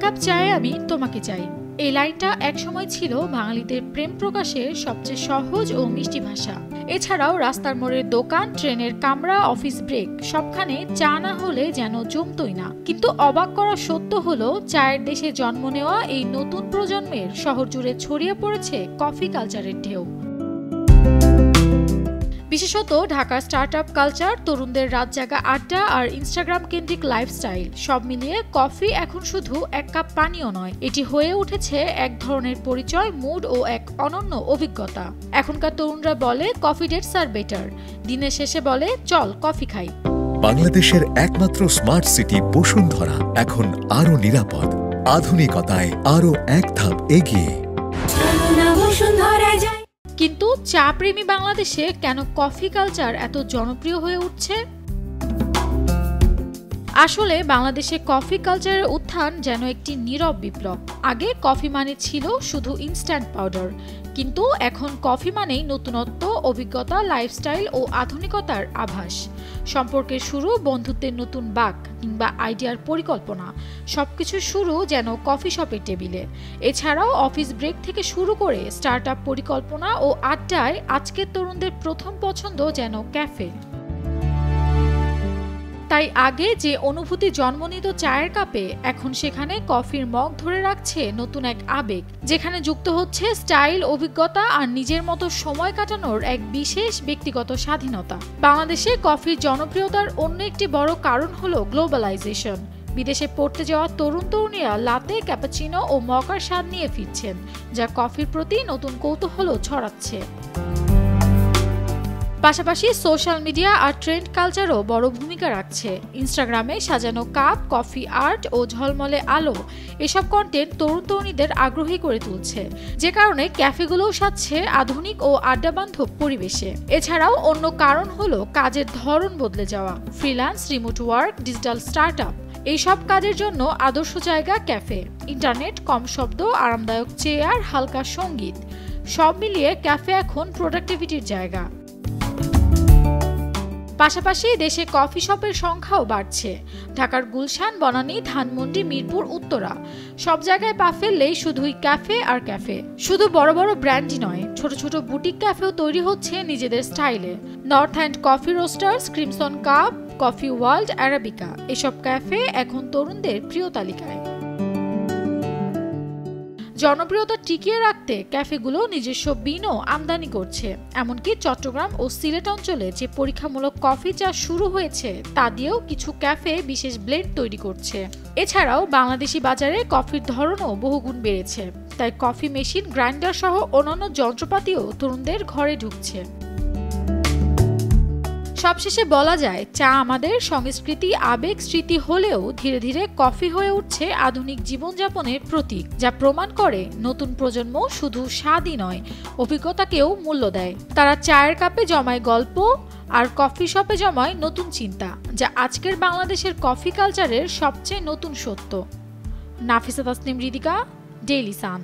Cup চায়ে আমি তোমাকে চাই। এই লাইনটা একসময় ছিল বাঙালিদের প্রেম প্রকাশের সবচেয়ে সহজ ও মিষ্টি ভাষা। এছাড়াও রাস্তার মোড়ের দোকান, ট্রেনের কামরা, অফিস ব্রেক সবখানে চা না হলে যেন জমতই না। কিন্তু অবাক করা সত্য হলো, চায়ের দেশে জন্ম নেওয়া এই নতুন প্রজন্মের শহর জুড়ে ছড়িয়ে পড়েছে কফি কালচারের ঢেউ। বিশেষত ঢাকার স্টার্টআপ কালচার, তরুণদের রাত জাগা আড্ডা আর ইনস্টাগ্রাম কেন্দ্রিক লাইফস্টাইল সব মিলিয়ে কফি এখন শুধু এক কাপ পানীয় নয়, এটি হয়ে উঠেছে এক ধরনের পরিচয়, মুড ও এক অনন্য অভিজ্ঞতা। এখনকার তরুণরা বলে কফি ডেটস আর বেটার, দিনের শেষে বলে চল কফি খাই। বাংলাদেশের একমাত্র স্মার্ট সিটি বসুন্ধরা এখন আরো নিরাপদ, আধুনিকতায় আরো এক ধাপ এগিয়ে। কিন্তু চা প্রেমী বাংলাদেশে কেন কফি কালচার এত জনপ্রিয় হয়ে উঠছে? আসলে বাংলাদেশে কফি কালচারের উত্থান যেন একটি নীরব বিপ্লব। আগে কফি মানে ছিল শুধু ইনস্ট্যান্ট পাউডার, কিন্তু এখন কফি মানেই নতুনত্ব, অভিজ্ঞতা, লাইফস্টাইল ও আধুনিকতার আভাস। সম্পর্কের শুরু, বন্ধুত্বের নতুন বাঁক কিংবা আইডিয়ার পরিকল্পনা, সবকিছু শুরু যেন কফি শপের টেবিলে। এছাড়াও অফিস ব্রেক থেকে শুরু করে স্টার্টআপ পরিকল্পনা ও আড্ডায় আজকের তরুণদের প্রথম পছন্দ যেন ক্যাফে। তাই আগে যে অনুভূতি জন্ম নিত চায়ের কাপে, এখন সেখানে কফির মগ ধরে রাখছে নতুন এক আবেগ, যেখানে যুক্ত হচ্ছে স্টাইল, অভিজ্ঞতা আর নিজের মতো সময় কাটানোর এক বিশেষ ব্যক্তিগত স্বাধীনতা। বাংলাদেশে কফির জনপ্রিয়তার অন্য একটি বড় কারণ হলো গ্লোবালাইজেশন। বিদেশে পড়তে যাওয়া তরুণ তরুণীরা লাতে, ক্যাপাচিনো ও মকার স্বাদ নিয়ে ফিরছেন, যা কফির প্রতি নতুন কৌতূহল ছড়াচ্ছে। পাশাপাশি সোশ্যাল মিডিয়া আর ট্রেন্ড কালচারও বড় ভূমিকা রাখছে। ইনস্টাগ্রামে সাজানো কাপ, কফি আর্ট ও ঝলমলে আলো, এসব কন্টেন্ট তরুণ তরুণীদের আগ্রহী করে তুলছে, যে কারণে ক্যাফেগুলোও সাজছে আধুনিক ও আড্ডাবান্ধব পরিবেশে। এছাড়াও অন্য কারণ হলো কাজের ধরন বদলে যাওয়া, freelance, remote work, digital startup, এইসব কাজের জন্য আদর্শ জায়গা ক্যাফে। ইন্টারনেট, কম শব্দ, আরামদায়ক চেয়ার, হালকা সঙ্গীত, সব মিলিয়ে ক্যাফে এখন প্রোডাক্টিভিটির জায়গা। পাশাপাশি দেশে কফি শপের সংখ্যাও বাড়ছে। ঢাকার গুলশান, বনানী, ধানমন্ডি, মিরপুর, উত্তরা সব জায়গায় পা ফেললেই শুধুই ক্যাফে আর ক্যাফে। শুধু বড় বড় ব্র্যান্ডই নয়, ছোট ছোট বুটিক ক্যাফেও তৈরি হচ্ছে নিজেদের স্টাইলে। North End Coffee Roasters, Crimson Cup, Coffee World, Arabica, এসব ক্যাফে এখন তরুণদের প্রিয় তালিকায়। জনপ্রিয়তা টিকিয়ে রাখতে ক্যাফেগুলো নিজস্ব বিনও আমদানি করছে। এমনকি চট্টগ্রাম ও সিলেট অঞ্চলে যে পরীক্ষামূলক কফি চাষ শুরু হয়েছে, তা দিয়েও কিছু ক্যাফে বিশেষ ব্লেন্ড তৈরি করছে। এছাড়াও বাংলাদেশি বাজারে কফির ধরনও বহুগুণ বেড়েছে, তাই কফি মেশিন, গ্রাইন্ডার সহ অন্যান্য যন্ত্রপাতিও তরুণদের ঘরে ঢুকছে। সবশেষে বলা যায়, চা আমাদের সংস্কৃতি, আবেগ, স্মৃতি হলেও ধীরে ধীরে কফি হয়ে উঠছে আধুনিক জীবনযাপনের প্রতীক, যা প্রমাণ করে নতুন প্রজন্ম শুধু স্বাদই নয়, অভিজ্ঞতাকেও মূল্য দেয়। তারা চায়ের কাপে জমায় গল্প আর কফি শপে জমায় নতুন চিন্তা, যা আজকের বাংলাদেশের কফি কালচারের সবচেয়ে নতুন সত্য। Nafisa Tasnim, Ridhika, Daily Sun.